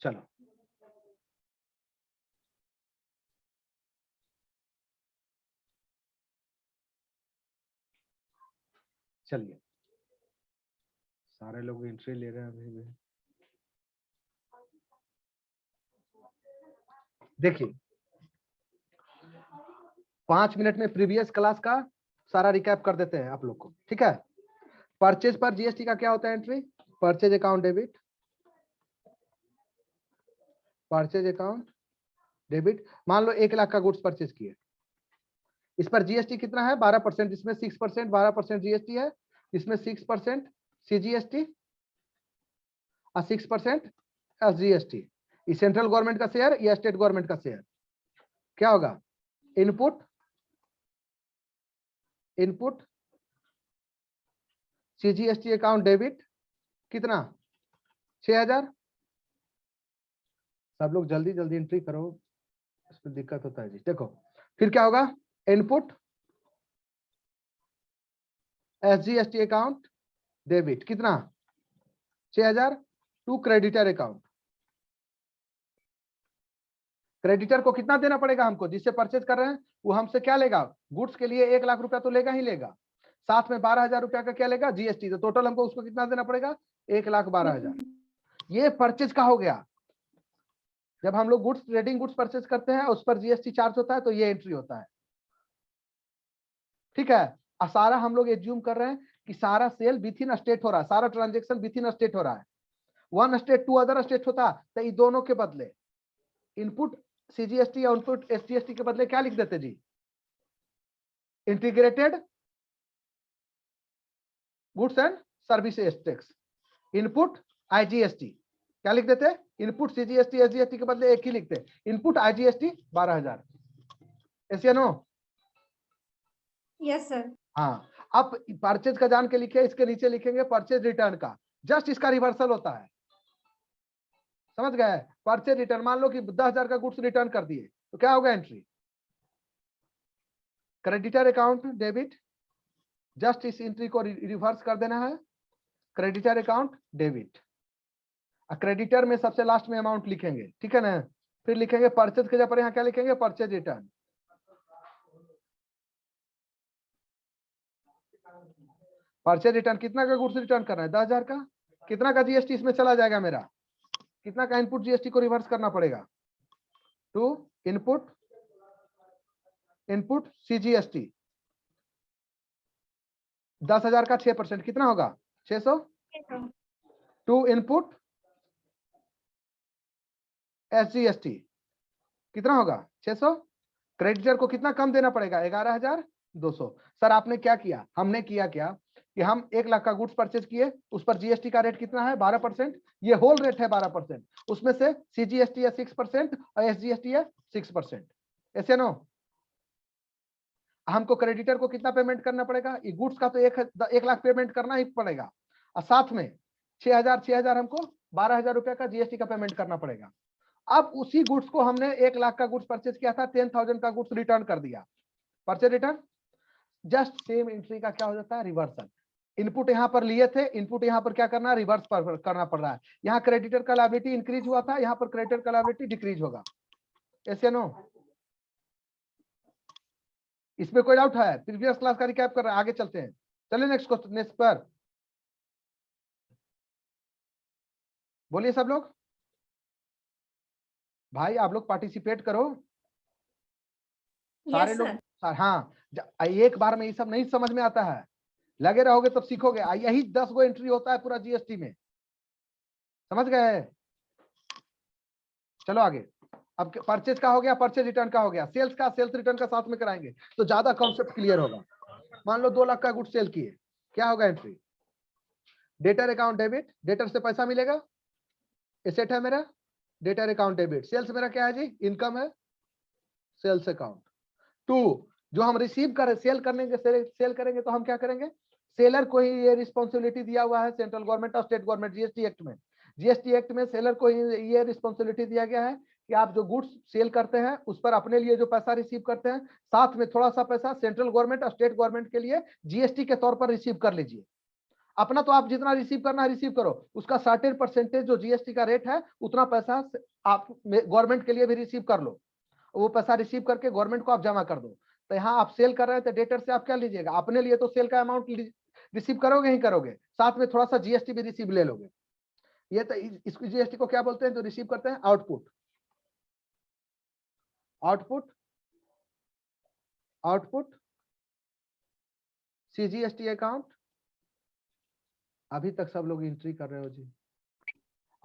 चलो चलिए, सारे लोग एंट्री ले रहे हैं अभी भी। देखिए 5 मिनट में प्रीवियस क्लास का सारा रिकैप कर देते हैं आप लोग को, ठीक है। परचेज पर जीएसटी का क्या होता है entry? Purchase account debit, purchase account debit. मान लो 1 लाख का गुड्स परचेज किए, इस पर जीएसटी कितना है? 12%, इसमें 6%, 12% जीएसटी है, इसमें 6% सीजीएसटी और 6% एसजीएसटी। ये सेंट्रल गवर्नमेंट का शेयर या स्टेट गवर्नमेंट का शेयर? क्या होगा? Input, input CGST account debit कितना? 6000। सब लोग जल्दी जल्दी एंट्री करो, इसमें दिक्कत होता है जी। देखो फिर क्या होगा? इनपुट एसजीएसटी अकाउंट डेबिट कितना? 6000 टू क्रेडिटर अकाउंट। क्रेडिटर को कितना देना पड़ेगा हमको? जिससे परचेज कर रहे हैं वो हमसे क्या लेगा? गुड्स के लिए 1 लाख रुपया तो लेगा ही लेगा, साथ में 12,000 रुपया का क्या लेगा? जीएसटी। तो टोटल हमको उसको कितना देना पड़ेगा? 1,12,000। ये परचेज का हो गया। जब हम लोग गुड्स, ट्रेडिंग गुड्स परचेज करते हैं उस पर जीएसटी चार्ज होता है, तो ये एंट्री होता है, ठीक है। और सारा हम लोग एज्यूम कर रहे हैं कि सारा सेल विथ इन स्टेट हो रहा है, सारा ट्रांजेक्शन विथ इन स्टेट हो रहा है। One state to other state होता तो ये दोनों के बदले इनपुट सीजीएसटी या इनपुट एसजीएसटी के बदले क्या लिख देते जी? Integrated goods and services tax, input IGST. क्या लिख देते? इनपुट सीजीएसटी एसजीएसटी के बदले एक ही लिखते, इनपुट आईजीएसटी 12,000। ऐसे नो? Yes sir. हाँ, अब परचेज का जान के लिखे, इसके नीचे लिखेंगे परचेज रिटर्न का, जस्ट इसका रिवर्सल होता है, समझ गए? परचेज रिटर्न, मान लो कि 10,000 का गुड्स रिटर्न कर दिए तो क्या होगा entry? Creditor account debit, just इस एंट्री को रिवर्स कर देना है, क्रेडिटर अकाउंट डेबिट। क्रेडिटर में सबसे लास्ट में अमाउंट लिखेंगे, ठीक है ना। फिर लिखेंगे परचेज के जगह पर यहाँ क्या लिखेंगे? Purchase return. परचेज रिटर्न कितना का गुड्स रिटर्न करना है? 10,000 का। कितना का जीएसटी इसमें चला जाएगा मेरा? कितना का इनपुट जीएसटी को रिवर्स करना पड़ेगा? टू इनपुट, इनपुट सीजीएसटी 10,000 का 6% कितना होगा? 600। टू इनपुट एसजीएसटी कितना होगा? 600। क्रेडिटर को कितना कम देना पड़ेगा? 11,200। सर आपने क्या किया? हमने किया क्या कि हम 1 लाख का गुड्स परचेज किए, उस पर जीएसटी का रेट कितना है? 12%। ये होल रेट है 12%, उसमें से सीजीएसटी है 6% और एसजीएसटी है 6%। ऐसे नो? हमको क्रेडिटर को कितना पेमेंट करना पड़ेगा? ये गुड्स का तो 1 लाख पेमेंट करना ही पड़ेगा, और साथ में 6,000 हमको 12,000 रुपया का जीएसटी का पेमेंट करना पड़ेगा। अब उसी गुड्स को हमने 1 लाख का गुड्स परचेज किया था, 10,000 का गुड्स रिटर्न कर दिया, purchase return. Just same entry का क्या हो जाता है? रिवर्सल। इनपुट यहां पर लिए थे, इनपुट यहां पर क्या करना है? रिवर्स करना पड़ रहा है। यहाँ क्रेडिटर का लायबिलिटी इंक्रीज हुआ था, यहाँ पर क्रेडिटर का लायबिलिटी डिक्रीज होगा। ऐसे नो? इसमें कोई डाउट है? प्रीवियस क्लास का रिकैप कर रहे हैं, आगे चलते हैं। चलिए नेक्स्ट क्वेश्चन, नेक्स्ट पर बोलिए सब लोग। भाई आप लोग पार्टिसिपेट करो, सारे लोग। हाँ, एक बार में ये सब नहीं समझ में आता है, लगे रहोगे तब सीखोगे। यही 10 गो एंट्री होता है पूरा जीएसटी में, समझ गए? चलो आगे। अब परचेज का हो गया, परचेज रिटर्न का हो गया, सेल्स का, सेल्स रिटर्न का साथ में कराएंगे तो ज्यादा कॉन्सेप्ट क्लियर होगा। मान लो 2 लाख का गुड्स सेल किए, क्या होगा entry? Debtor account debit, debtor से पैसा मिलेगा, एसेट है मेरा, डेटर अकाउंट डेबिट। सेल्स मेरा क्या है जी? इनकम है, सेल्स अकाउंट। टू, जो हम रिसीव कर सेल करने के सेल करेंगे तो हम क्या करेंगे? सेलर को ही ये रिस्पॉन्सिबिलिटी दिया हुआ है सेंट्रल गवर्नमेंट और स्टेट गवर्नमेंट जीएसटी एक्ट में। जीएसटी एक्ट में सेलर को ये रिस्पॉन्सिबिलिटी दिया गया है कि आप जो गुड्स सेल करते हैं उस पर अपने लिए जो पैसा रिसीव करते हैं, साथ में थोड़ा सा पैसा सेंट्रल गवर्नमेंट और स्टेट गवर्नमेंट के लिए जीएसटी के तौर पर रिसीव कर लीजिए। अपना तो आप जितना रिसीव करना है रिसीव करो, उसका सर्टेन परसेंटेज जो जीएसटी का रेट है उतना पैसा आप गवर्नमेंट के लिए भी रिसीव कर लो, वो पैसा रिसीव करके गवर्नमेंट को आप जमा कर दो। तो यहाँ आप सेल कर रहे हैं तो डेटर से आप क्या लीजिएगा, अपने लिए तो सेल का अमाउंट रिसीव करोगे ही करोगे, साथ में थोड़ा सा जीएसटी भी रिसीव ले लोगे। ये तो इसको जीएसटी को क्या बोलते हैं जो रिसीव करते हैं, output. Output output CGST account, अभी तक सब लोग एंट्री कर रहे हो जी।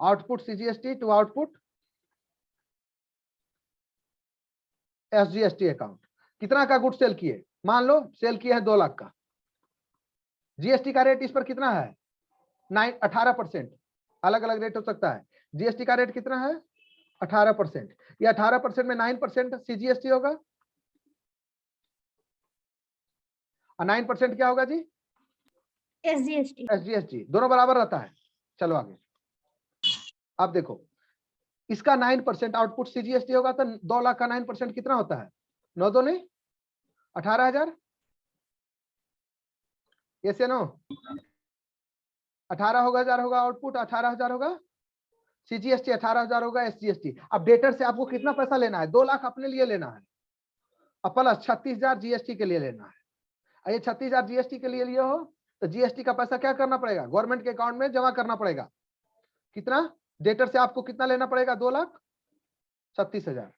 Output CGST to output SGST account. कितना का गुड सेल किए, मान लो सेल किए हैं 2 लाख का, जीएसटी का रेट इस पर कितना है 18%, अलग अलग रेट हो सकता है। जीएसटी का रेट कितना है 18%, ये 18% में 9% सीजीएसटी होगा, और 9% क्या होगा जी, एसजीएसटी। एसजीएसटी, दोनों बराबर रहता है। चलो आगे, अब देखो इसका 9% आउटपुट सीजीएसटी होगा तो 2 लाख का 9% कितना होता है, 9 दो नहीं 18,000, ये से 9 18,000 होगा आउटपुट, 18,000 होगा सीजीएसटी, 18,000 होगा एसजीएसटी। अब डेटर से आपको कितना पैसा लेना है, 2 लाख अपने लिए लेना है, और प्लस 36,000 जीएसटी के लिए लेना है। ये 36,000 जीएसटी के लिए लिए हो तो जीएसटी का पैसा क्या करना पड़ेगा, गवर्नमेंट के अकाउंट में जमा करना पड़ेगा। कितना, डेटर से आपको कितना लेना पड़ेगा, 2,36,000।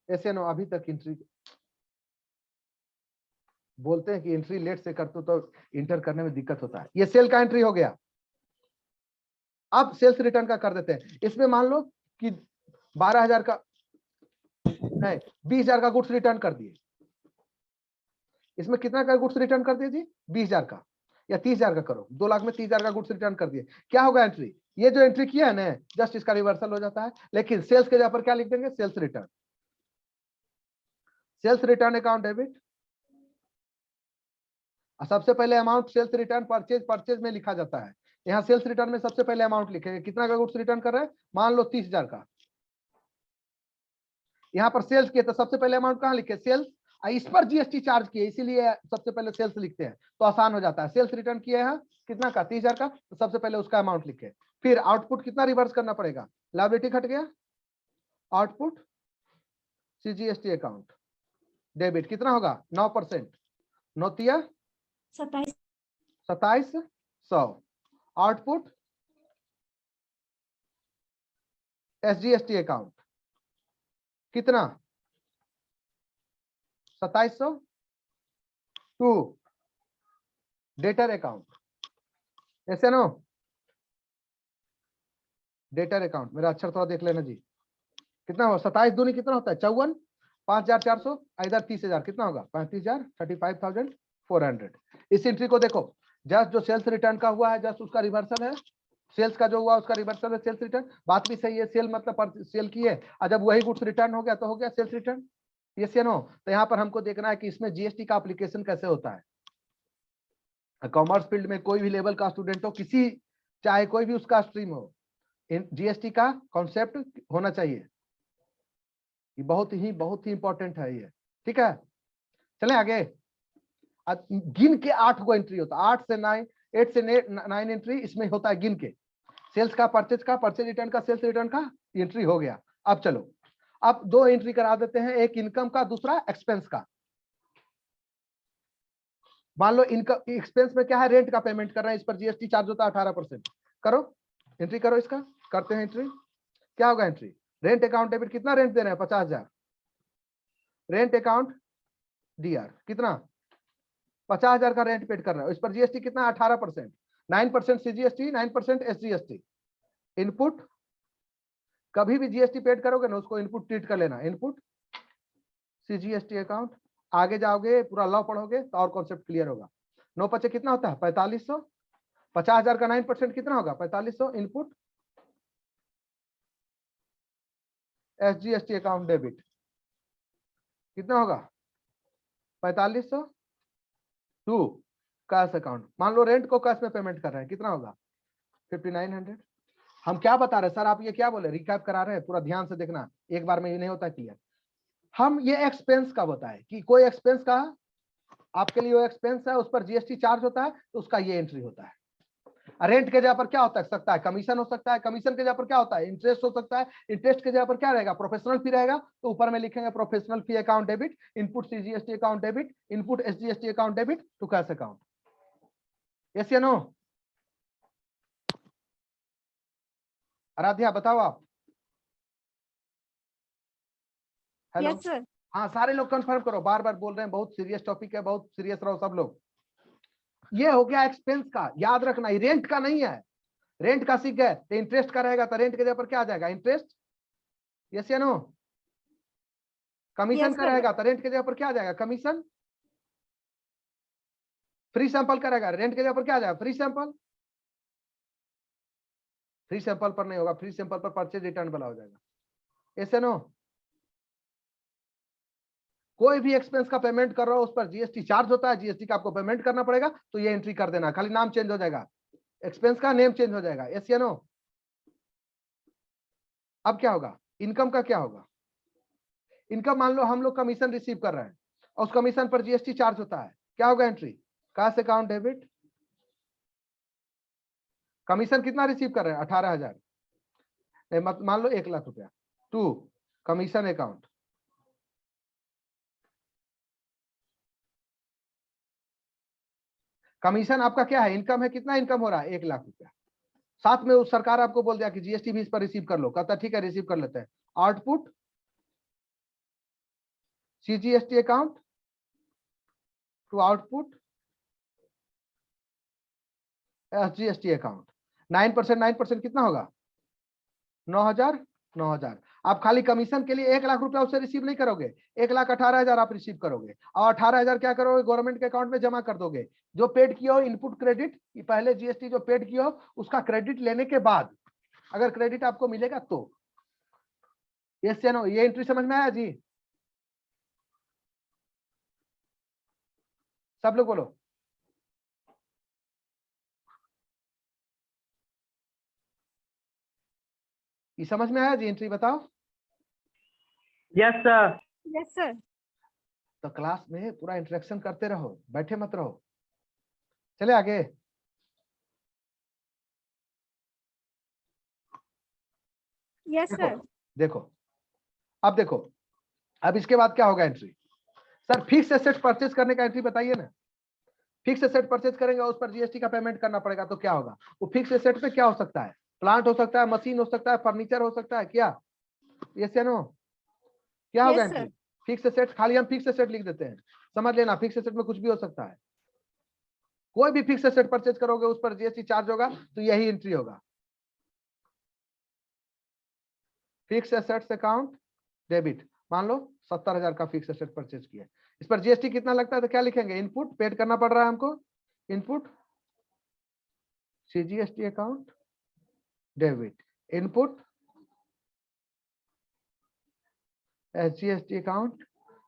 ऐसे नो अभी तक एंट्री बोलते हैं कि एंट्री लेट से करते तो इंटर करने में दिक्कत होता है। ये सेल का एंट्री हो गया। अब सेल्स रिटर्न का कर देते हैं। इसमें मान लो कि 12,000 का नहीं 20,000 का गुड्स रिटर्न कर दिए। इसमें कितना का गुड्स रिटर्न कर दिए जी, 20,000 का या 30,000 का करो, 2 लाख में 30,000 का गुड्स रिटर्न कर दिए। क्या होगा एंट्री, ये जो एंट्री किया है ना जस्ट इसका रिवर्सल हो जाता है, लेकिन सेल्स के जगह पर क्या लिख देंगे, sales return. Sales return account debit, सबसे पहले अमाउंट सेल्स रिटर्न परचेज में लिखा जाता है। यहाँ सेल्स रिटर्न में सबसे पहले अमाउंट लिखेंगे, कितना का गुड्स रिटर्न कर रहे हैं, मान लो 30,000 का। यहाँ पर सेल्स किए तो सबसे पहले अमाउंट कहाँ लिखे, सेल्स, इस पर जीएसटी चार्ज किए इसीलिए सबसे पहले सेल्स लिखते हैं तो आसान हो जाता है। सेल्स रिटर्न किए हैं कितना का, 30,000 का, तो सबसे पहले उसका अमाउंट लिखे। फिर आउटपुट कितना रिवर्स करना पड़ेगा, लायबिलिटी घट गया, आउटपुट सीजीएसटी अकाउंट डेबिट कितना होगा 9%, 9 27,100, आउटपुट एसजीएसटी अकाउंट कितना 2700 टू डेटर अकाउंट, ऐसे नो डेटर अकाउंट, मेरा अक्षर थोड़ा देख लेना जी। कितना हो 27 दूनी कितना होता है 54, 5,400, इधर 30,000 कितना होगा 35,000, 35,400। इस एंट्री को देखो, जस्ट जो सेल्स रिटर्न का हुआ है जस्ट उसका रिवर्सल है, सेल्स का जो हुआ उसका रिवर्सल है सेल्स रिटर्न। बात भी सही है, सेल मतलब सेल की है, और जब वही गुड्स रिटर्न हो गया तो हो गया सेल्स रिटर्न। ये से नो, तो यहाँ पर हमको देखना है कि इसमें जीएसटी का एप्लीकेशन कैसे होता है। कॉमर्स फील्ड में कोई भी लेवल का स्टूडेंट हो, किसी चाहे कोई भी उसका स्ट्रीम हो, जीएसटी का कॉन्सेप्ट होना चाहिए। ये बहुत ही इंपॉर्टेंट है ये, ठीक है। चलें आगे। गिन के 8 गो एंट्री होता है, 8 से 9 एंट्री इसमें होता है गिन के। सेल्स का, परचेज रिटर्न का, सेल्स रिटर्न का एंट्री हो गया। अब चलो, अब 2 एंट्री करा देते हैं, एक इनकम का, दूसरा एक्सपेंस का। मान लो इनकम एक्सपेंस में क्या है, रेंट का पेमेंट कर रहे हैं, इस पर जीएसटी चार्ज होता है 18%। करो एंट्री करो, इसका करते हैं एंट्री। क्या होगा एंट्री, रेंट अकाउंट डेबिट, कितना रेंट दे रहे हैं 50,000, रेंट अकाउंट डीआर कितना 50,000 का रेंट पेड कर रहा है, इस पर जीएसटी कितना 18%, 9% सीजीएसटी, 9% एसजीएसटी। इनपुट कभी भी जीएसटी पेड करोगे ना उसको इनपुट ट्रीट कर लेना, इनपुट सीजीएसटी अकाउंट। आगे जाओगे पूरा लॉ पढ़ोगे तो और कॉन्सेप्ट क्लियर होगा। 9 कितना होता है 4,500, 50,000 का 9% कितना होगा 4,500, इनपुट एसजीएसटी अकाउंट डेबिट कितना होगा 4,500 टू कैश अकाउंट। मान लो रेंट को कैश में पेमेंट कर रहे हैं, कितना होगा 5,900। हम क्या बता रहे हैं सर, आप ये क्या बोले, रिकैप करा रहे हैं, पूरा ध्यान से देखना, एक बार में ये नहीं होता क्लियर। हम ये एक्सपेंस का बताए कि कोई एक्सपेंस का आपके लिए वो एक्सपेंस है, उस पर जीएसटी चार्ज होता है, तो उसका ये एंट्री होता है। रेंट के जगह पर क्या होता है सकता है, कमीशन हो सकता है, कमीशन के जगह पर क्या होता है, इंटरेस्ट हो सकता है, इंटरेस्ट के जगह पर क्या रहेगा, प्रोफेशनल फी रहेगा। तो ऊपर में लिखेंगे professional fee account debit, input CGST account debit, input SGST account debit to cash account. Yes या नो? आराध्या बताओ आप। हेलो। Yes, sir. हाँ सारे लोग कंफर्म करो, बार बार बोल रहे हैं, बहुत सीरियस टॉपिक है, बहुत सीरियस रहो सब लोग। ये हो गया एक्सपेंस का, याद रखना ये रेंट का नहीं है। रेंट का सीख गए तो इंटरेस्ट का रहेगा, तो रेंट के जगह पर क्या आ जाएगा, इंटरेस्ट। यस या नो? कमीशन Yes, का sir. रहेगा तो रेंट के जगह पर क्या आ जाएगा, कमीशन। फ्री सैंपल का रहेगा, रेंट के जगह पर क्या आ जाएगा, फ्री सैंपल। फ्री सैंपल पर नहीं होगा, फ्री सैंपल पर परचेज रिटर्न वाला हो जाएगा। ऐसे नो? कोई भी एक्सपेंस का पेमेंट कर रहा हो उस पर जीएसटी चार्ज होता है, जीएसटी का आपको पेमेंट करना पड़ेगा, तो ये एंट्री कर देना, खाली नाम चेंज हो जाएगा, एक्सपेंस का नेम चेंज हो जाएगा। यस या नो? अब क्या होगा, इनकम का क्या होगा। इनकम मान लो हम लोग कमीशन रिसीव कर रहे हैं और उस कमीशन पर जीएसटी चार्ज होता है, क्या होगा entry, cash account debit. Commission कितना रिसीव कर रहे हैं, 18,000, मान लो 1,00,000 रुपया, टू कमीशन अकाउंट। कमीशन आपका क्या है, इनकम है, कितना इनकम हो रहा है, 1,00,000 रुपया। साथ में उस सरकार आपको बोल दिया कि जीएसटी भी इस पर रिसीव कर लो, कहता ठीक है रिसीव कर लेते हैं। Output CGST account to output SGST account. 9%, 9% कितना होगा, 9,000, 9,000। आप खाली कमीशन के लिए 1,00,000 रुपया उससे रिसीव नहीं करोगे, 1,18,000 आप रिसीव करोगे, और 18,000 क्या करोगे, गवर्नमेंट के अकाउंट में जमा कर दोगे। जो पेड किया हो इनपुट क्रेडिट, पहले जीएसटी जो पेड किया हो उसका क्रेडिट लेने के बाद अगर क्रेडिट आपको मिलेगा तो। यस या नो? ये एंट्री समझ में आया जी? सब लोग बोलो। ये समझ में आया जी एंट्री, बताओ। Yes sir. Yes, sir. तो क्लास में पूरा इंटरेक्शन करते रहो, बैठे मत रहो। चले आगे। Yes, देखो sir. देखो, अब देखो, अब इसके बाद क्या होगा entry, sir fix asset purchase करने का एंट्री बताइए ना। फिक्स एसेट परचेज करेंगे उस पर जीएसटी का पेमेंट करना पड़ेगा, तो क्या होगा, वो फिक्स एसेट पे क्या हो सकता है, प्लांट हो सकता है, मशीन हो सकता है, फर्नीचर हो सकता है, क्या। यस या नो? क्या होगा Yes, entry, sir. Fix asset, खाली हम फिक्स एसेट लिख देते हैं, समझ लेना फिक्स एसेट में कुछ भी हो सकता है। कोई भी फिक्स एसेट परचेज करोगे उस पर जीएसटी चार्ज होगा, तो यही एंट्री होगा, फिक्स एसेट्स अकाउंट डेबिट। मान लो 70,000 का फिक्स एसेट परचेज किया, इस पर जीएसटी कितना लगता है, तो क्या लिखेंगे, इनपुट पेड करना पड़ रहा है हमको, input CGST account debit, input SGST account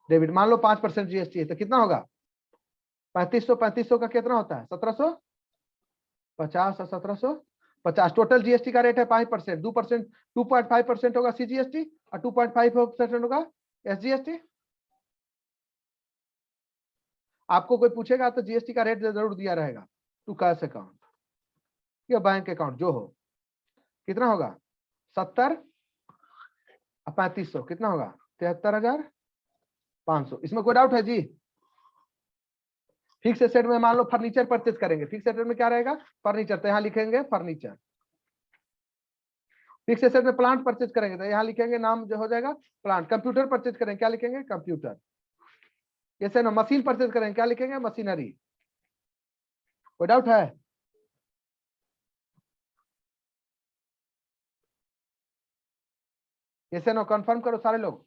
debit. मान लो 5% जीएसटी है, तो कितना होगा, 3500, 3500 का कितना होता है, 1750 और 1750। टोटल जीएसटी का रेट है 5%, 2%, 2.5% होगा सीजीएसटी और 2.5% होगा एसजीएसटी। आपको कोई पूछेगा तो जीएसटी का रेट जरूर दिया रहेगा, टू कैश अकाउंट या बैंक अकाउंट जो हो, कितना होगा, 70 और 3500 कितना होगा, 73,500। इसमें कोई डाउट है जी? फिक्स एसेट में मान लो फर्नीचर परचेज करेंगे, फिक्स एसेट में क्या रहेगा, फर्नीचर, तो यहाँ लिखेंगे फर्नीचर। फिक्स एसेट में प्लांट परचेज करेंगे तो यहाँ लिखेंगे, नाम जो हो जाएगा प्लांट। कंप्यूटर परचेज करेंगे, क्या लिखेंगे, कंप्यूटर। जैसे ना मशीन परचेज करेंगे, क्या लिखेंगे, मशीनरी। कोई डाउट है? जैसे ना कंफर्म करो सारे लोग।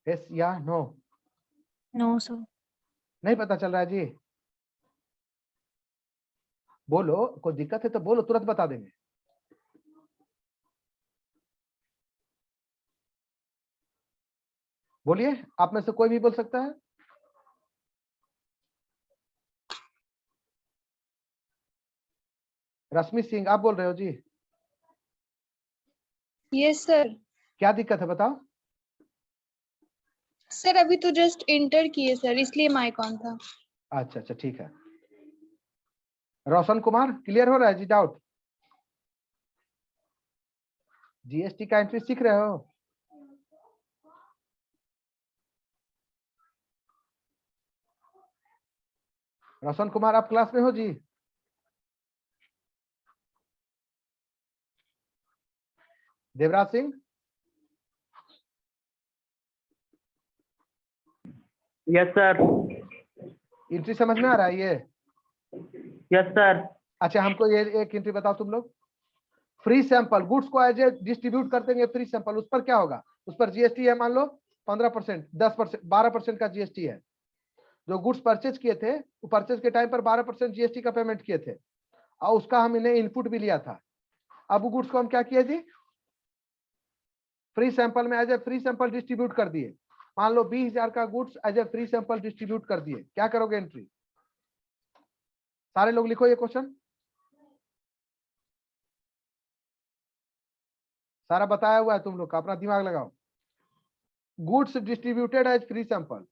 यस या नो? No, sir. नहीं पता चल रहा है जी? बोलो, कोई दिक्कत है तो बोलो, तुरंत बता देंगे। बोलिए, आप में से कोई भी बोल सकता है। रश्मि सिंह आप बोल रहे हो जी? Yes sir. क्या दिक्कत है बताओ? सर अभी तो जस्ट इंटर किए सर, इसलिए माइक ऑन था। अच्छा अच्छा ठीक है। रोशन कुमार क्लियर हो रहा है जी डाउट? जीएसटी का एंट्री सीख रहे हो? रोशन कुमार आप क्लास में हो जी? Devraj Singh Yes, sir. Entry समझ में आ रहा है ये? Yes, sir. अच्छा हमको ये एक एंट्री बताओ तुम लोग। फ्री सैंपल गुड्स को एज ए डिस्ट्रीब्यूट कर देंगे फ्री सैंपल, उस पर क्या होगा? उस पर जीएसटी है मान लो 15%, 10%, 12% का जीएसटी है। जो गुड्स परचेज किए थे वो परचेज के टाइम पर 12% जीएसटी का पेमेंट किए थे और उसका हम इन्हें इनपुट भी लिया था। अब वो गुड्स को हम क्या किए जी? फ्री सैंपल में as a free sample distribute कर दिए। मान लो 20,000 का goods as a free sample distribute कर दिए, क्या करोगे एंट्री? सारे लोग लिखो ये क्वेश्चन। सारा बताया हुआ है तुम लोग का, अपना दिमाग लगाओ। Goods distributed as free sample.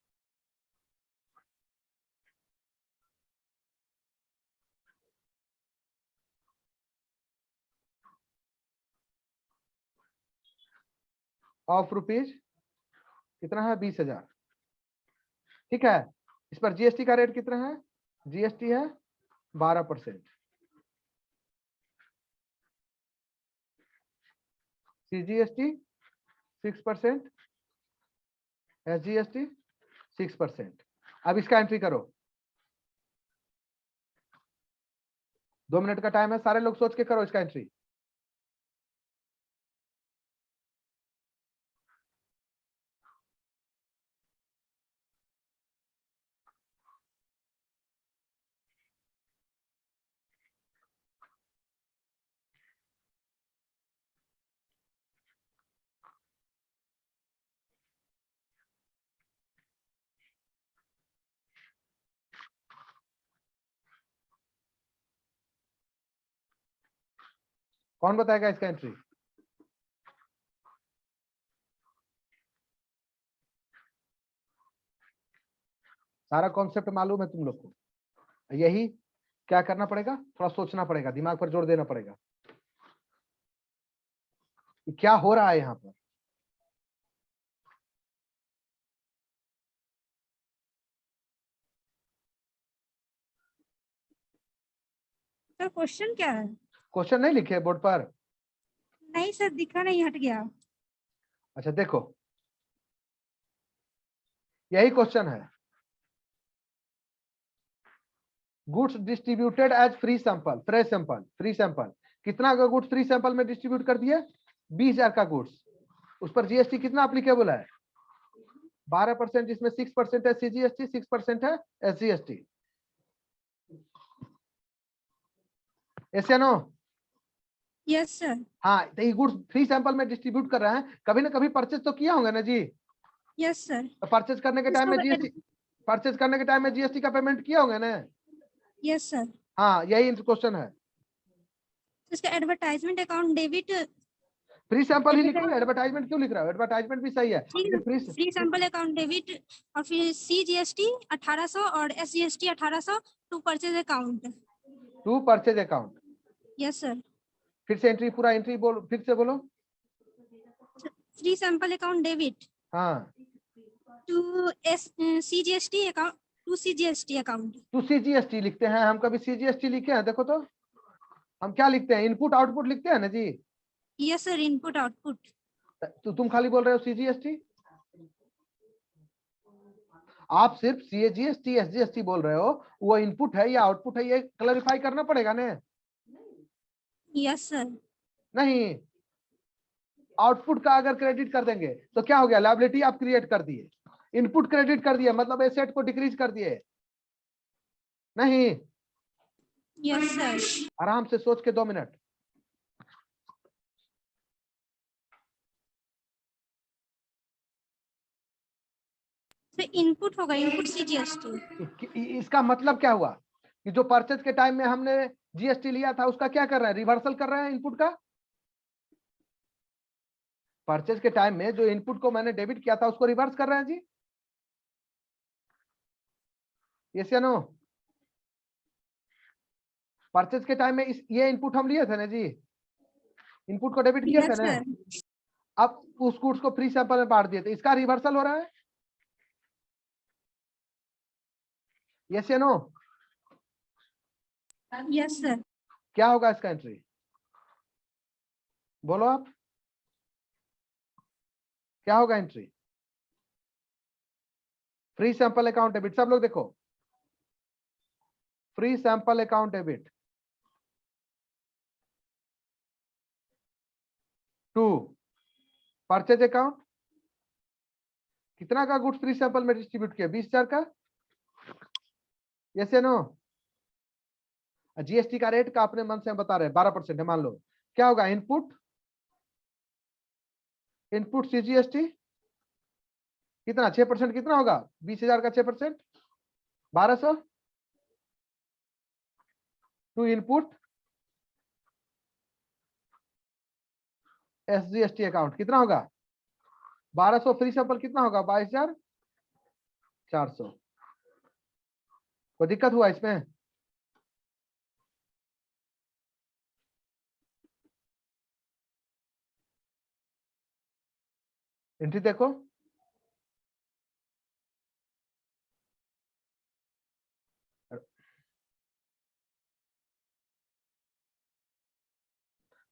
Of rupees कितना है? 20,000। ठीक है, इस पर जीएसटी का रेट कितना है? जीएसटी है 12%, सीजीएसटी 6%, एसजीएसटी 6%। अब इसका एंट्री करो। 2 मिनट का टाइम है, सारे लोग सोच के करो इसका एंट्री। कौन बताएगा इसका एंट्री? सारा कॉन्सेप्ट मालूम है तुम लोग को? यही क्या करना पड़ेगा, थोड़ा सोचना पड़ेगा, दिमाग पर जोर देना पड़ेगा कि क्या हो रहा है यहाँ पर। सर क्वेश्चन क्या है? क्वेश्चन नहीं लिखे बोर्ड पर? नहीं सर, दिखा नहीं, हट गया। अच्छा देखो, यही क्वेश्चन है। Goods distributed as free sample, fresh sample, free sample. कितना का गुड्स फ्री सैंपल में डिस्ट्रीब्यूट कर दिए? 20,000 का गुड्स। उस पर जीएसटी कितना अप्लीकेबल है? 12%, जिसमें 6% है सीजीएसटी, 6% है एसजीएसटी। ऐसे नो? Yes sir. हाँ, तो ये गुड्स फ्री सैंपल में डिस्ट्रीब्यूट कर रहे हैं, कभी ना कभी परचेज तो किया होगा ना जी? Yes sir. तो परचेज करने के टाइम में जीएसटी, परचेज करने के टाइम में जीएसटी का पेमेंट किया होगा ना? Yes sir. हाँ, यही क्वेश्चन है। इसका advertisement account debit. Free sample ही लिखो, एडवर्टाइजमेंट क्यों लिख रहा हो? एडवर्टाइजमेंट भी सही है। फ्री सैंपल अकाउंट डेबिट और फिर सीजीएसटी 1800 और SGST 1800 to purchase account. To purchase account. Yes sir. फिर से एंट्री, पूरा एंट्री बोल, फिर से बोलो। फ्री सैंपल अकाउंट डेबिट हाँ, to CGST account, to CGST account. To CGST लिखते हैं हम, कभी सीजीएसटी लिखे हैं? देखो तो हम क्या लिखते हैं, इनपुट आउटपुट लिखते हैं ना जी? Yes sir, input output. तो तुम खाली बोल रहे हो सीजीएसटी। आप सिर्फ सीजीएसटी एसजीएसटी बोल रहे हो, वो इनपुट है या आउटपुट है, ये क्लैरिफाई करना पड़ेगा ना? Yes sir. नहीं, आउटपुट का अगर क्रेडिट कर देंगे तो क्या हो गया? लायबिलिटी आप क्रिएट कर दिए। इनपुट क्रेडिट कर दिया मतलब एसेट को डिक्रीज कर दिए। नहीं, यस सर। आराम से सोच के 2 मिनट। इनपुट होगा, इनपुट सीजीएसटी। इसका मतलब क्या हुआ कि जो परचेज के टाइम में हमने जीएसटी लिया था उसका क्या कर रहा है, रिवर्सल कर रहा है इनपुट का। परचेज के टाइम में जो इनपुट को मैंने डेबिट किया था उसको रिवर्स कर रहे हैं जी, यस या नो। परचेज के टाइम में ये इनपुट हम लिए थे ना जी, इनपुट को डेबिट किए थे यस ना, सर। अब उस गुड्स को फ्री सैंपल में बांट दिए थे, इसका रिवर्सल हो रहा है, यस या नो। Yes sir. क्या होगा इसका एंट्री, बोलो आप, क्या होगा entry. Free sample account debit, सब लोग देखो, free sample account debit to purchase account, कितना का गुड्स फ्री सैंपल में डिस्ट्रीब्यूट किया, 20,000 का, यस या नो। जीएसटी का रेट का अपने मन से हम बता रहे हैं 12% है, मान लो क्या होगा इनपुट, इनपुट सी जीएसटी कितना 6%, कितना होगा 20,000 का 6%, 1200 टू इनपुट एसजीएसटी अकाउंट कितना होगा 1200, फ्री सैंपल कितना होगा 22,400। कोई दिक्कत हुआ इसमें, एंट्री देखो,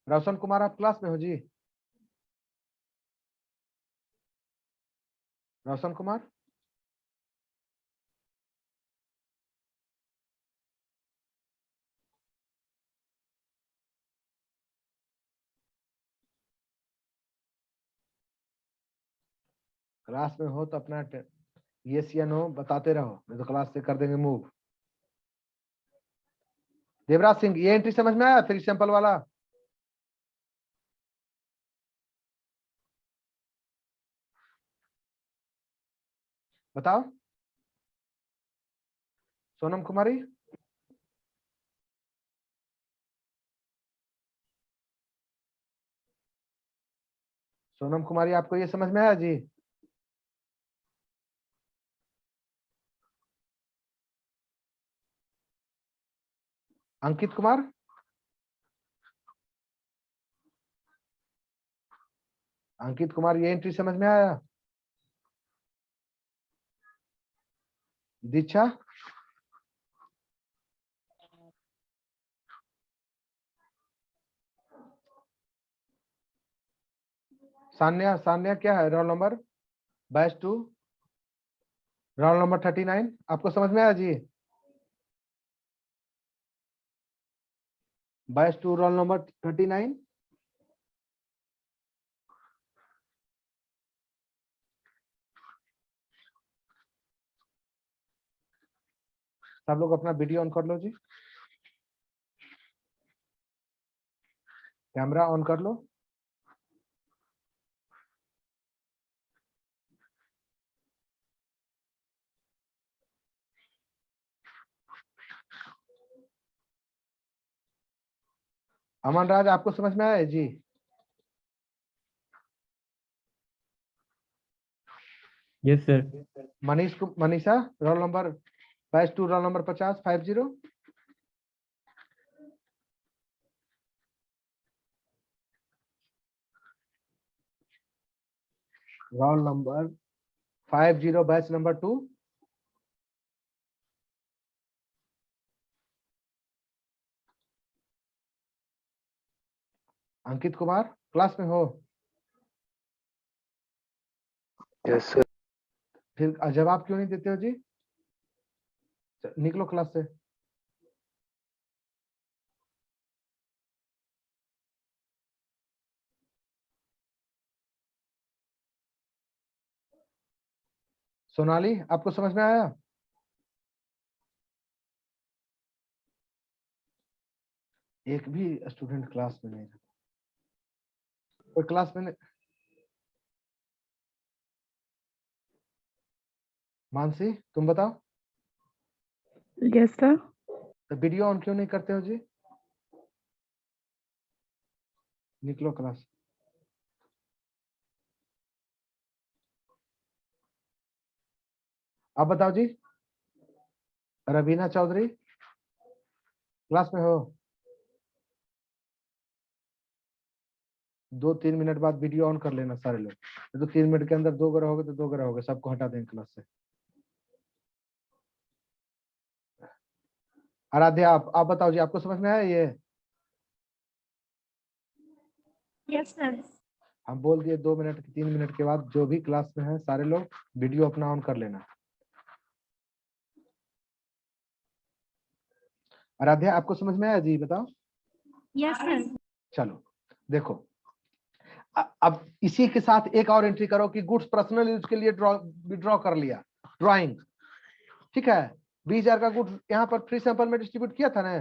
रोशन कुमार आप क्लास में हो जी, रोशन कुमार, क्लास में हो तो अपना यस या नो बताते रहो, नहीं तो क्लास से कर देंगे मूव। देवराज सिंह ये एंट्री समझ में आया फ्री सैंपल वाला, बताओ। सोनम कुमारी, सोनम कुमारी आपको ये समझ में आया जी, अंकित कुमार, अंकित कुमार ये एंट्री समझ में आया, दीक्षा, सान्या, सान्या क्या है role number, batch 2 roll number 39, आपको समझ में आया जी, बैच 2 रोल नंबर 39। सब लोग अपना वीडियो ऑन कर लो जी, कैमरा ऑन कर लो। अमन राज आपको समझ में आया जी, yes sir. Manisha roll number batch 2 roll number 50 roll number 50 batch number 2, Ankit Kumar class में हो, यस सर। फिर जवाब क्यों नहीं देते हो जी, निकलो क्लास से। सोनाली आपको समझ में आया, एक भी स्टूडेंट क्लास में नहीं, कोई क्लास में नहीं। मानसी तुम बताओ, यस सर। तो वीडियो ऑन क्यों नहीं करते हो जी, निकलो क्लास। अब बताओ जी, रवीना चौधरी क्लास में हो? 2-3 मिनट बाद वीडियो ऑन कर लेना सारे लोग, तो 3 मिनट के अंदर 2 रहोगे तो 2 रहोगे, सबको हटा देंगे क्लास से। आराध्या आप बताओ जी, आपको समझ में आया ये? Yes sir. हम बोल दिए 2 मिनट 3 मिनट के बाद जो भी क्लास में है सारे लोग वीडियो अपना ऑन कर लेना। आराध्या आपको समझ में आया जी, बताओ। Yes sir. चलो देखो, अब इसी के साथ एक और एंट्री करो कि गुड्स पर्सनल यूज के लिए विड्रॉ कर लिया, ड्राइंग, ठीक है। 20,000 का गुड्स यहाँ पर फ्री सैंपल में डिस्ट्रीब्यूट किया था ना?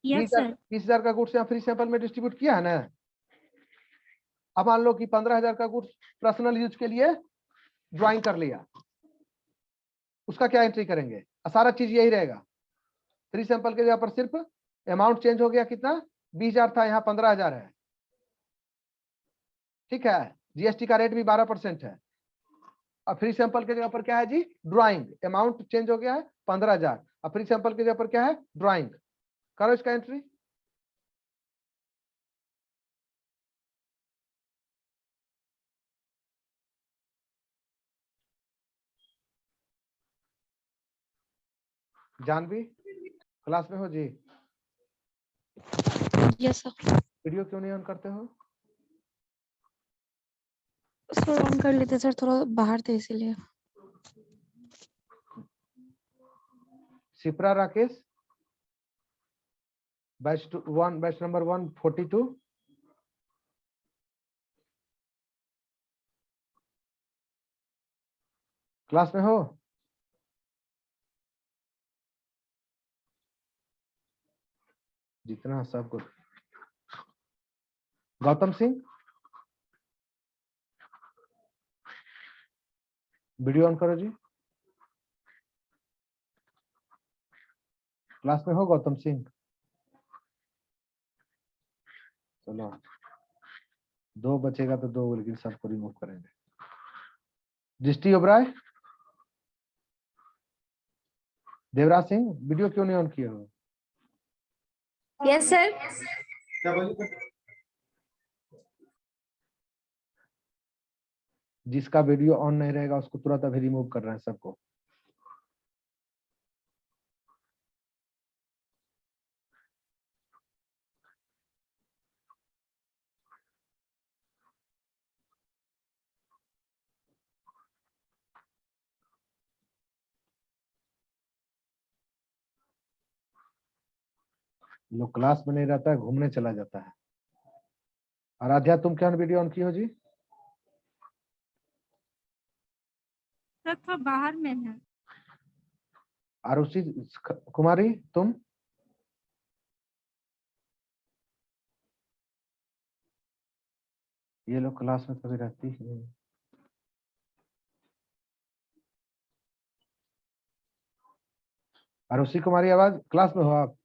Yes sir. 20,000 का गुड्स यहाँ फ्री सैंपल में डिस्ट्रीब्यूट किया है ना? अब मान लो कि 15,000 का गुड्स पर्सनल यूज के लिए ड्राइंग कर लिया, उसका क्या एंट्री करेंगे? सारा चीज यही रहेगा, फ्री सैंपल के जगह पर सिर्फ अमाउंट चेंज हो गया, कितना? 20,000 था, यहाँ 15,000 है, ठीक है। जीएसटी का रेट भी 12% है। अब फ्री सैंपल के जगह पर क्या है जी? ड्राइंग। अमाउंट चेंज हो गया है 15,000, अब फ्री सैंपल के जगह पर क्या है? ड्राइंग। करो इसका एंट्री। जानवी क्लास में हो जी? Yes sir. वीडियो क्यों नहीं ऑन करते हो? सर ऑन कर लेते सर, थोड़ा बाहर थे इसीलिए। Shipra Rakesh batch number 142। Class में हो? जितना सब कुछ। गौतम सिंह वीडियो ऑन करो जी। क्लास में हो गौतम सिंह? चलो 2 बचेगा तो 2, लेकिन सबको रिमूव करेंगे। दृष्टि ओबराय, देवराज सिंह वीडियो क्यों नहीं ऑन किए हो? Yes sir. जिसका वीडियो ऑन नहीं रहेगा उसको तुरंत अभी रिमूव कर रहे हैं सबको। लोग क्लास में नहीं रहता है, घूमने चला जाता है। आराध्या तुम क्या वीडियो ऑन की हो जी? सर थोड़ा बाहर में है। आरुषि कुमारी तुम? ये लोग क्लास में कभी रहती ही नहीं। आरुषि कुमारी आवाज, क्लास में हो आप?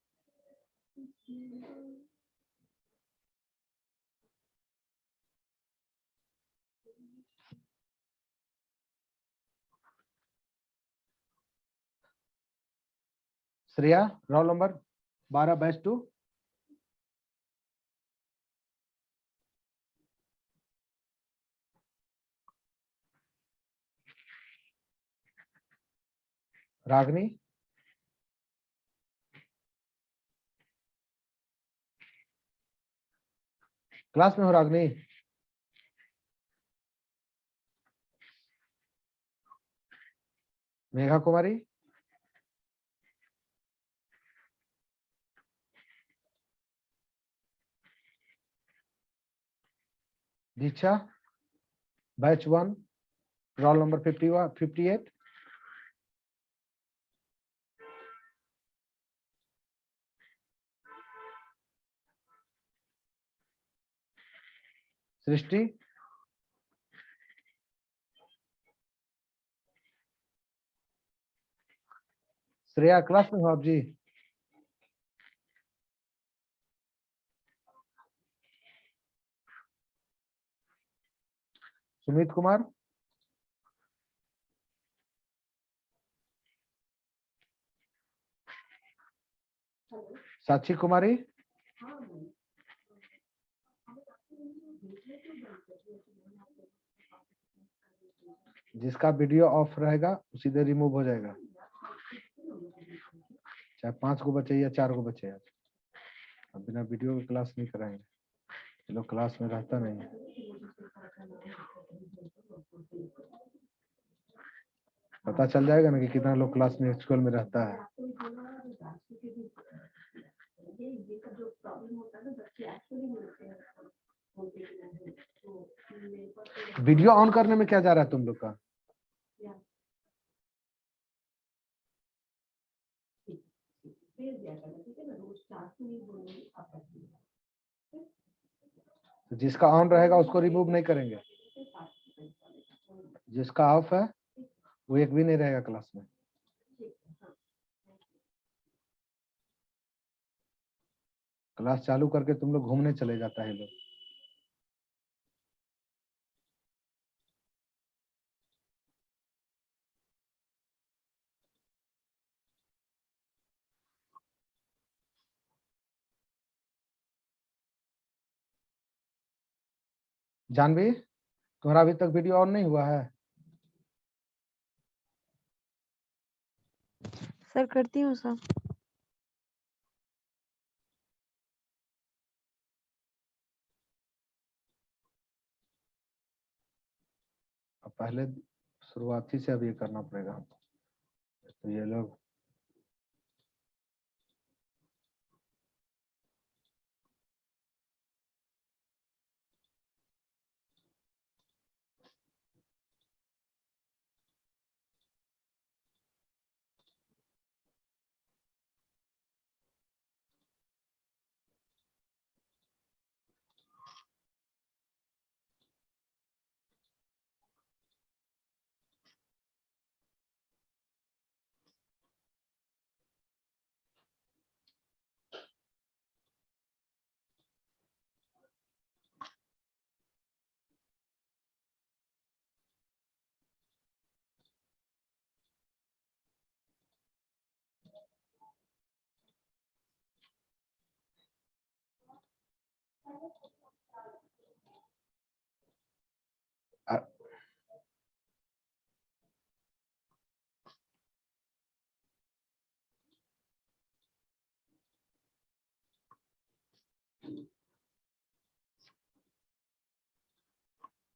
Shreya roll number 12 batch 2। रागनी क्लास में हो? रागनी मेघा कुमारी दीक्षा बैच 1 रोल नंबर 58। सृष्टि श्रेया क्लास में हो आप जी? सुमित कुमार, साक्षी कुमारी, जिसका वीडियो ऑफ रहेगा सीधे रिमूव हो जाएगा, चाहे 5 को बचे या 4 को बचे। अब बिना वीडियो की क्लास नहीं कराएंगे, चलो क्लास में रहता नहीं है। पता चल जाएगा ना कि कितना लोग क्लास में स्कूल में रहता है। वीडियो ऑन करने में क्या जा रहा है तुम लोग का? तो जिसका ऑन रहेगा उसको रिमूव नहीं करेंगे, जिसका ऑफ है वो एक भी नहीं रहेगा क्लास में। क्लास चालू करके तुम लोग घूमने चले जाता है लोग। जानवी, तुम्हारा अभी तक वीडियो ऑन नहीं हुआ है? सर करती हूँ सर। अब पहले शुरुआती से अब ये करना पड़ेगा, तो ये लोग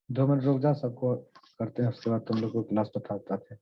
दो मिनट रुक जा, सबको करते हैं, उसके बाद तुम लोग को क्लास बताते हैं।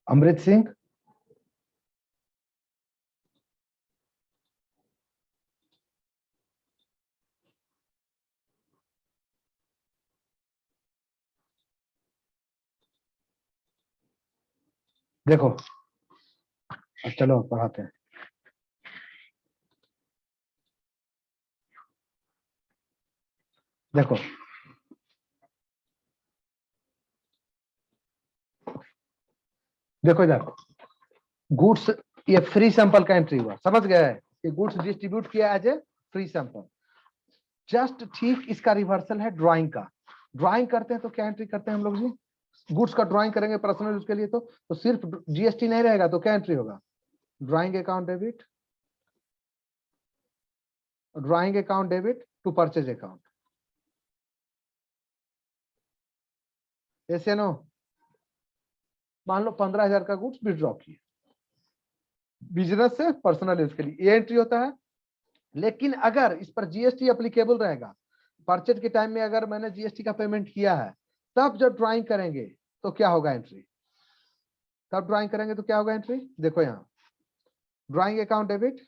अमृत सिंह, देखो अब चलो पढ़ाते हैं। देखो देखो इधर, गुड्स ये फ्री सैंपल का एंट्री हुआ, समझ गए? ये गुड्स डिस्ट्रीब्यूट किया as a free sample. Just ठीक इसका रिवर्सल है ड्राइंग का। ड्राइंग करते हैं तो क्या एंट्री करते हैं हम लोग जी? गुड्स का ड्राइंग करेंगे पर्सनल यूज के लिए, तो सिर्फ जीएसटी नहीं रहेगा, तो क्या एंट्री होगा? Drawing account debit, drawing account debit to purchase account. ऐसे नो, मान लो 15,000 का गुड्स विड्रॉ किए बिजनेस से पर्सनल यूज के लिए, ये एंट्री होता है। लेकिन अगर इस पर जीएसटी एप्लीकेबल रहेगा, परचेज के टाइम में अगर मैंने जीएसटी का पेमेंट किया है, तब जब ड्राइंग करेंगे तो क्या होगा एंट्री? तब ड्राइंग करेंगे तो क्या होगा एंट्री? देखो यहाँ drawing account debit,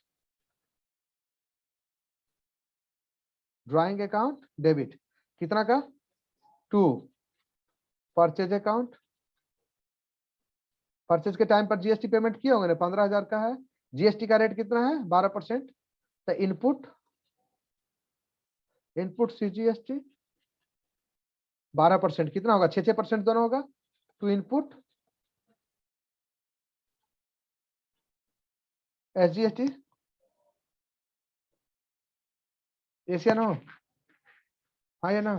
drawing account debit कितना का 2। परचेज अकाउंट, परचेज के टाइम पर जीएसटी पेमेंट किए होंगे ना, 15,000 का है। जीएसटी का रेट कितना है 12%। तो इनपुट, इनपुट सीजीएसटी 12% कितना होगा 6% दोनों होगा। टू इनपुट एसजीएसटी, यस या नो, हाँ या ना।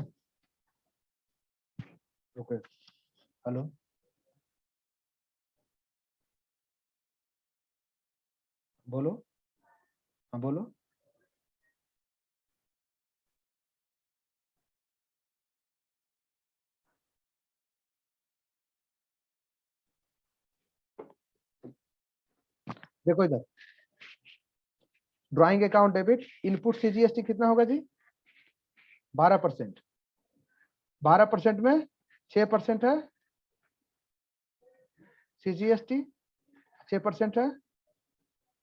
ओके, हेलो, बोलो, हाँ बोलो। देखो इधर, drawing account debit input CGST कितना होगा जी 12%। 12% में 6% है सीजीएसटी, 6% है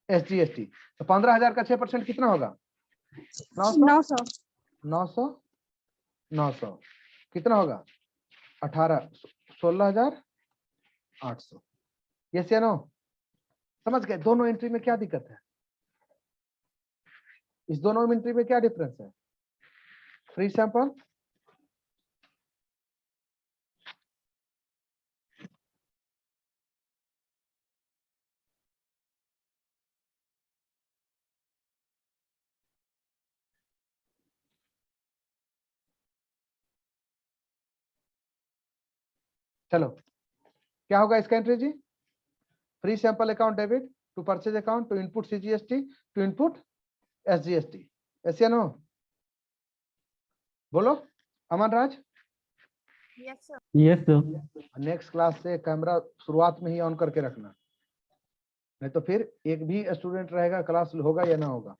एसजीएसटी। तो 15,000 का 6% कितना होगा 900। 900। 900 900 कितना होगा 18, 16,800। यस या नो, समझ गए। दोनों एंट्री में क्या दिक्कत है, इस दोनों एंट्री में क्या डिफरेंस है। फ्री सैंपल, चलो क्या होगा इसका एंट्री जी। Free sample account debit to purchase account to input CGST to input SGST. ऐसे नो, बोलो Aman Raj. Yes, sir. Next class से कैमरा शुरुआत में ही ऑन करके रखना, नहीं तो फिर एक भी स्टूडेंट रहेगा, क्लास होगा या ना होगा।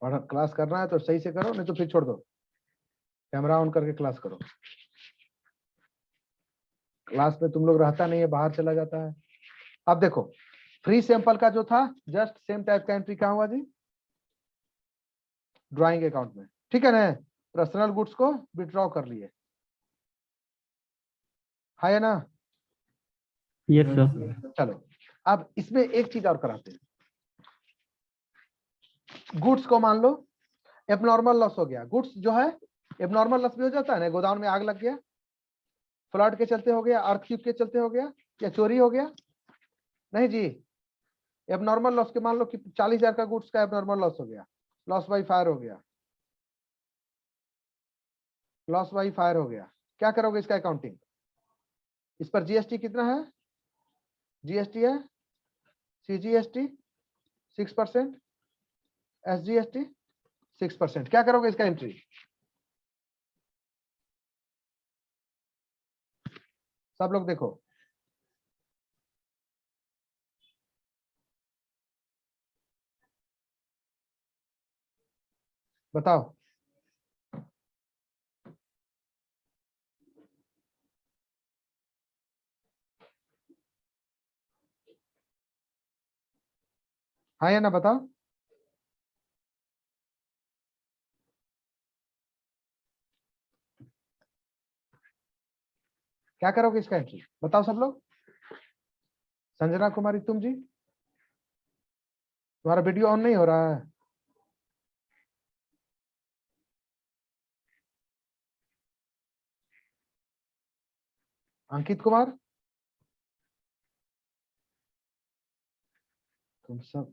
और क्लास करना है तो सही से करो, नहीं तो फिर छोड़ दो, कैमरा ऑन करके क्लास करो। क्लास में तुम लोग रहता नहीं है, बाहर चला जाता है। अब देखो फ्री सैंपल का जो था जस्ट सेम टाइप का एंट्री कहाँ हुआ जी ड्राइंग अकाउंट में, ठीक है ना। पर्सनल गुड्स को विड्रॉ कर लिए, हाँ या ना। Yes, sir. चलो अब इसमें एक चीज और कराते हैं। गुड्स को मान लो एबनॉर्मल लॉस हो गया। गुड्स जो है एबनॉर्मल लॉस भी हो जाता है ना, गोदाम में आग लग गया, फ्लड के चलते हो गया, अर्थक्वेक के चलते हो गया, या चोरी हो गया, नहीं जी। एबनॉर्मल लॉस के मान लो कि 40,000 का गुड्स का एबनॉर्मल लॉस हो गया, लॉस बाई फायर हो गया, लॉस बाई फायर हो गया। क्या करोगे इसका अकाउंटिंग। इस पर जीएसटी कितना है, जीएसटी है सीजीएसटी 6%, एसजीएसटी 6%। क्या करोगे इसका एंट्री। सब लोग देखो, बताओ। हाँ या ना बताओ। क्या करोगे इसका एंट्री, बताओ सब लोग। संजना कुमारी तुम जी, तुम्हारा वीडियो ऑन नहीं हो रहा है। अंकित कुमार, तुम सब।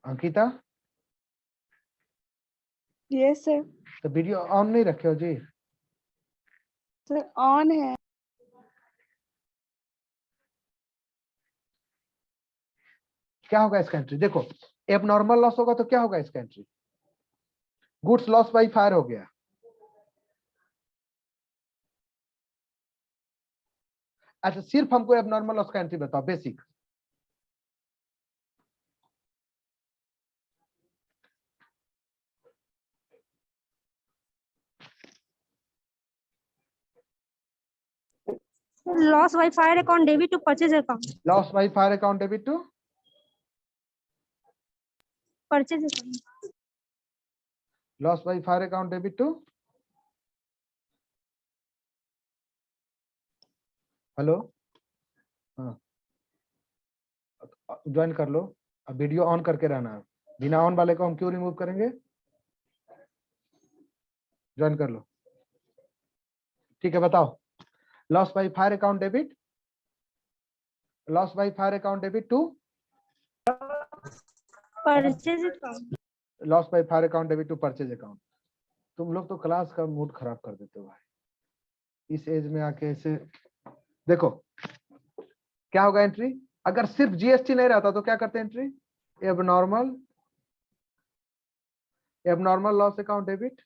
Ankita, yes sir. तो वीडियो ऑन नहीं रखे हो जी। सर ऑन है। क्या होगा इसका एंट्री, देखो एबनॉर्मल लॉस होगा तो क्या होगा इसका entry. Goods loss by fire हो गया। अच्छा सिर्फ हमको एबनॉर्मल लॉस का एंट्री बताओ, basic. Loss by fire account debit to purchase account. Loss by fire account debit to Purchase account. loss by fire account debit to hello, हाँ join कर लो। अब वीडियो ऑन करके रहना है, बिना ऑन वाले को हम क्यों रिमूव करेंगे? ज्वाइन कर लो। ठीक है, बताओ। Loss by fire account debit, loss by fire account debit to Purchase account. Loss by fire account debit to purchase account. तुम लोग तो क्लास का मूड खराब कर देते हो भाई, इस एज में आके ऐसे। देखो क्या होगा एंट्री, अगर सिर्फ जीएसटी नहीं रहता तो क्या करते entry? Abnormal loss account debit,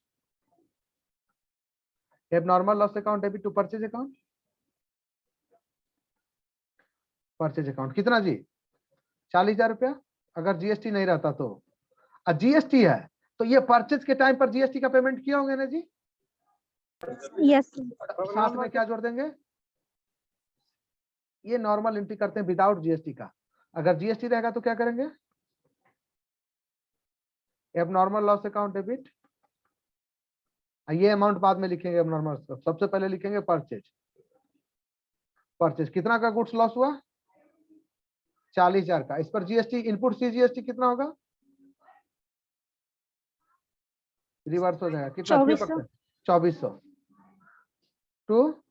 abnormal loss account debit to purchase account. Purchase account कितना जी? 40,000 रुपया। अगर जीएसटी नहीं रहता तो, जीएसटी है तो ये परचेज के टाइम पर जीएसटी का पेमेंट किया होंगे ना जी? Yes. साथ में क्या जोड़ देंगे? ये नॉर्मल एंट्री करते हैं विदाउट जीएसटी का। अगर जीएसटी रहेगा तो क्या करेंगे? एबनॉर्मल लॉस अकाउंट डेबिट, ये अमाउंट बाद में लिखेंगे। एबनॉर्मल सबसे पहले लिखेंगे परचेज। परचेज कितना का गुड्स लॉस हुआ? 40,000 का। इस पर जीएसटी इनपुट सी जीएसटी कितना होगा? रिवर्स हो जाएगा कितना? 2400। 2400 टू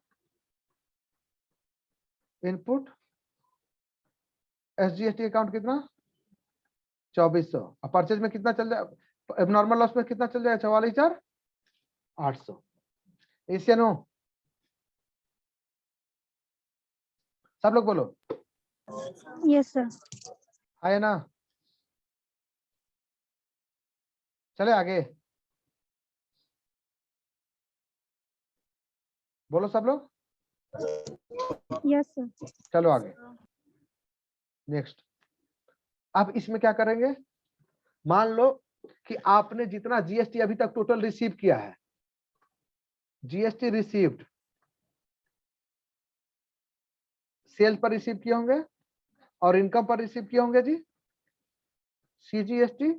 इनपुट एसजीएसटी अकाउंट कितना? 2400। अब परचेज में कितना चल जाएगा? एबनॉर्मल लॉस में कितना चल जाएगा? 44,800। एशियन हो? सब लोग बोलो। Yes sir. आए ना? चले आगे, बोलो सब लोग। Yes sir. चलो आगे, नेक्स्ट। अब इसमें क्या करेंगे? मान लो कि आपने जितना जीएसटी अभी तक टोटल रिसीव किया है, जीएसटी रिसीव्ड सेल पर रिसीव किए होंगे और इनकम पर रिसीव किए होंगे जी। सीजीएसटी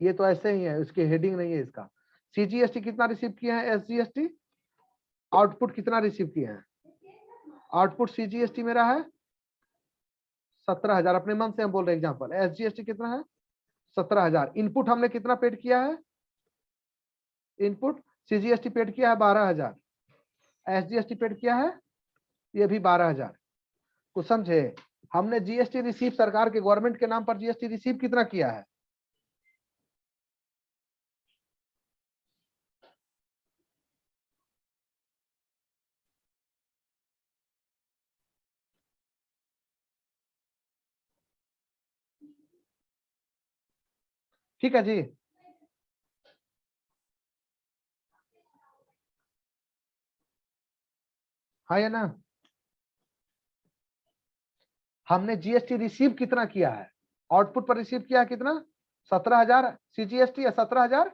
ये तो ऐसे ही है, उसकी हेडिंग नहीं है इसका। सीजीएसटी कितना रिसीव किए हैं? एसजीएसटी आउटपुट कितना रिसीव किए हैं? आउटपुट सीजीएसटी मेरा है 17,000। अपने मन से हम बोल रहे हैं एग्जांपल। एसजीएसटी कितना है? 17,000। इनपुट हमने कितना पेड किया है? इनपुट सीजीएसटी पेड किया है 12,000। एसजीएसटी पेड किया है ये भी 12,000। कुछ समझे? हमने जीएसटी रिसीव सरकार के गवर्नमेंट के नाम पर जीएसटी रिसीव कितना किया है? ठीक है जी। हाँ या ना? हमने जीएसटी रिसीव कितना किया है? आउटपुट पर रिसीव किया है कितना? 17,000 सीजीएसटी या 17,000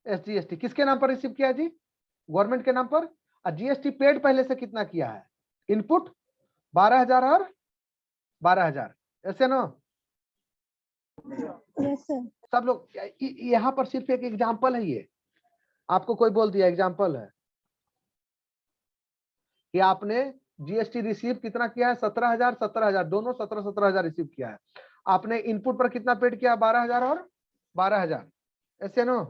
एसजीएसटी। किसके नाम पर रिसीव किया है जी? गवर्नमेंट के नाम पर। और जीएसटी पेड पहले से कितना किया है? इनपुट 12,000 और 12,000। ऐसे ना? Yes sir. सब लोग यहाँ पर सिर्फ एक एग्जांपल है, ये आपको कोई बोल दिया एग्जांपल है कि आपने जीएसटी रिसीव कितना किया है? 17,000 17,000 दोनों 17,000 रिसीव किया है। आपने इनपुट पर कितना पेड किया? 12,000 और 12,000। ऐसे नो?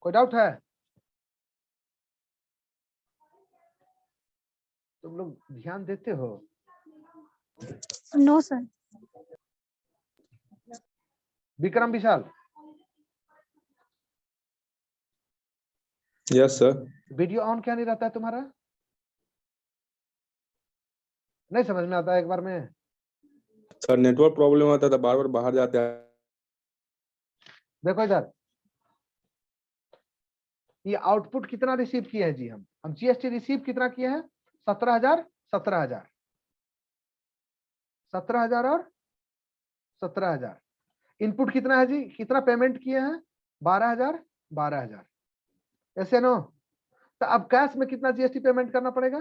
कोई डाउट है? तुम लोग ध्यान देते हो? No sir. Vikram Vishal, yes sir. Video on क्या नहीं रहता है तुम्हारा? नहीं समझ में आता है एक बार में? सर नेटवर्क प्रॉब्लम होता था, बार बार बाहर जाते हैं। देखो इधर, ये आउटपुट कितना रिसीव किए हैं जी? हम जीएसटी रिसीव कितना किए हैं? 17,000 17,000 17,000 और 17,000। इनपुट कितना है जी? कितना पेमेंट किए हैं? 12,000 12,000। ऐसे नो? तो अब कैश में कितना जीएसटी पेमेंट करना पड़ेगा?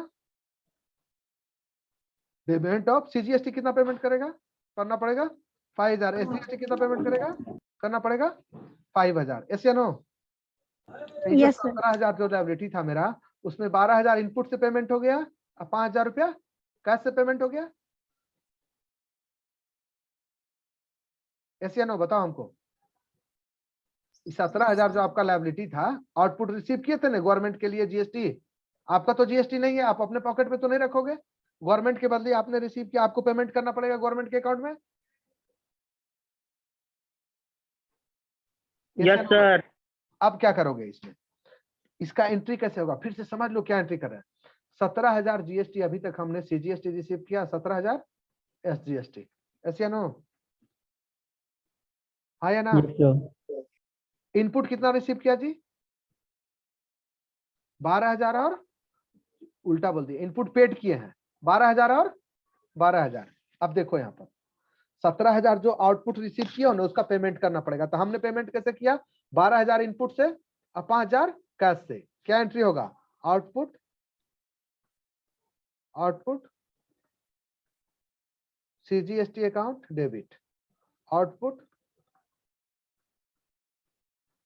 पेमेंट ऑफ सीजीएसटी कितना पेमेंट करेगा करना पड़ेगा? 5000। एसजीएसटी कितना पेमेंट करेगा करना पड़ेगा? 5000। यस या नो? Yes, sir. 17,000 जो लायबिलिटी था मेरा, उसमें 12,000 इनपुट से पेमेंट हो गया और 5,000 रुपया कैश से पेमेंट हो गया। यस या नो? बताओ हमको। 17,000 जो आपका लायबिलिटी था, आउटपुट रिसीव किए थे ना गवर्नमेंट के लिए जीएसटी। आपका तो जीएसटी नहीं है, आप अपने पॉकेट में तो नहीं रखोगे, गवर्नमेंट के बदले आपने रिसीव किया, आपको पेमेंट करना पड़ेगा गवर्नमेंट के अकाउंट में। Yes sir. अब क्या करोगे इसमें? इसका एंट्री कैसे होगा? फिर से समझ लो क्या एंट्री कर रहे हैं। 17,000 जीएसटी अभी तक हमने सीजीएसटी रिसीव किया, 17,000 एसजीएसटी। ऐसे नो? हाँ या ना? Yes sir. इनपुट कितना रिसीव किया जी? 12,000 और उल्टा बोल दिया, इनपुट पेड किए हैं 12,000 और 12,000। अब देखो यहाँ पर 17,000 जो आउटपुट रिसीव किया ना उसका पेमेंट करना पड़ेगा। तो हमने पेमेंट कैसे किया? 12,000 इनपुट से और 5,000 कैश से। क्या एंट्री होगा? Output CGST account debit, output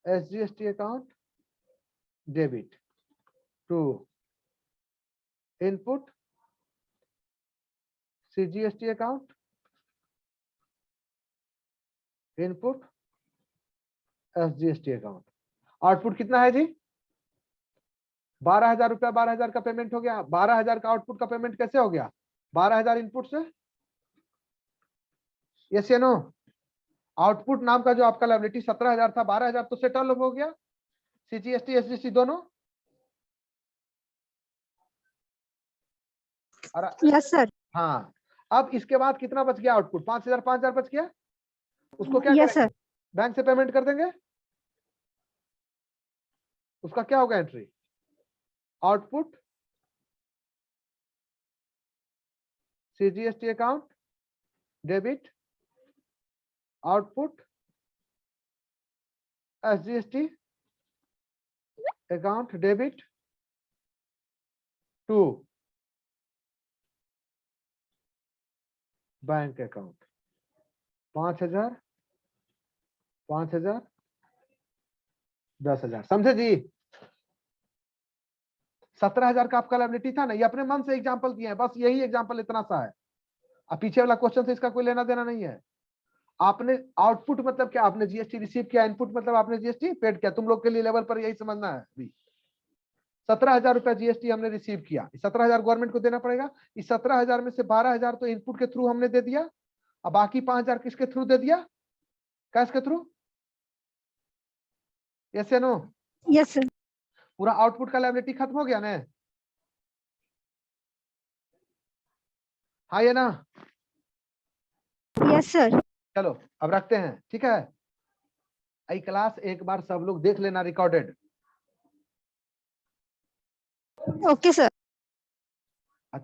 SGST account debit to input CGST account input SGST account. Output कितना है जी? 12,000 रुपया, 12,000 का पेमेंट हो गया। 12,000 का आउटपुट का पेमेंट कैसे हो गया? 12,000 इनपुट से। यस या नो? आउटपुट नाम का जो आपका लायबिलिटी 17,000 था, 12,000 तो सेटल हो गया, सीजीएसटी एसजीएसटी दोनों। Yes, sir. हाँ, अब इसके बाद कितना बच गया आउटपुट? 5,000 5,000 बच गया। उसको क्या Yes, करेंगे? sir. बैंक से पेमेंट कर देंगे। उसका क्या होगा entry? Output CGST account debit, output SGST account debit to bank account. 5,000 5,000 10,000। समझे जी? 17,000 का आपका लायबिलिटी था ना, ये अपने मन से एग्जांपल दिए हैं, बस यही एग्जांपल इतना सा है। अब पीछे वाला क्वेश्चन से इसका कोई लेना देना नहीं है। आपने आउटपुट मतलब क्या? आपने जीएसटी रिसीव किया, इनपुट मतलब आपने जीएसटी पेड किया। तुम लोग के लिए लेवल पर यही समझना है अभी। 17,000 रुपया जीएसटी हमने रिसीव किया, 17,000 गवर्नमेंट को देना पड़ेगा। इस 17,000 में से 12,000 तो इनपुट के थ्रू हमने दे दिया, और बाकी 5,000 किसके थ्रू दे दिया? कैश के थ्रू। यस या नो? Yes, sir. पूरा आउटपुट का लायबिलिटी खत्म हो गया ना? हाँ या ना? Yes, sir. चलो अब रखते हैं, ठीक है? आई क्लास एक बार सब लोग देख लेना रिकॉर्डेड। Okay, sir.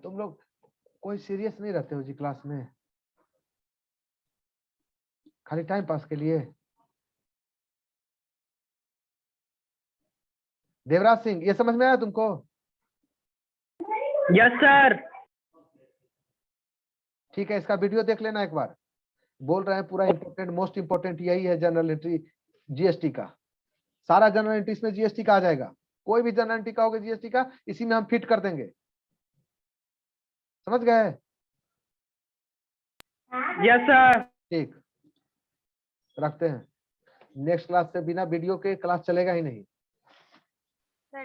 तुम लोग कोई सीरियस नहीं रहते हो जी क्लास में, खाली टाइम पास के लिए। देवराज सिंह, ये समझ में आया तुमको? Yes sir. ठीक है, इसका वीडियो देख लेना एक बार। बोल रहे हैं पूरा इंपॉर्टेंट, मोस्ट इंपॉर्टेंट यही है जनरल एंट्री जीएसटी का। सारा जनरल एंट्री इसमें जीएसटी का आ जाएगा। कोई भी जनरल एंट्री का होगा जीएसटी का, इसी में हम फिट कर देंगे। समझ गए? Yes sir. ठीक, रखते हैं। नेक्स्ट क्लास से बिना वीडियो के क्लास चलेगा ही नहीं।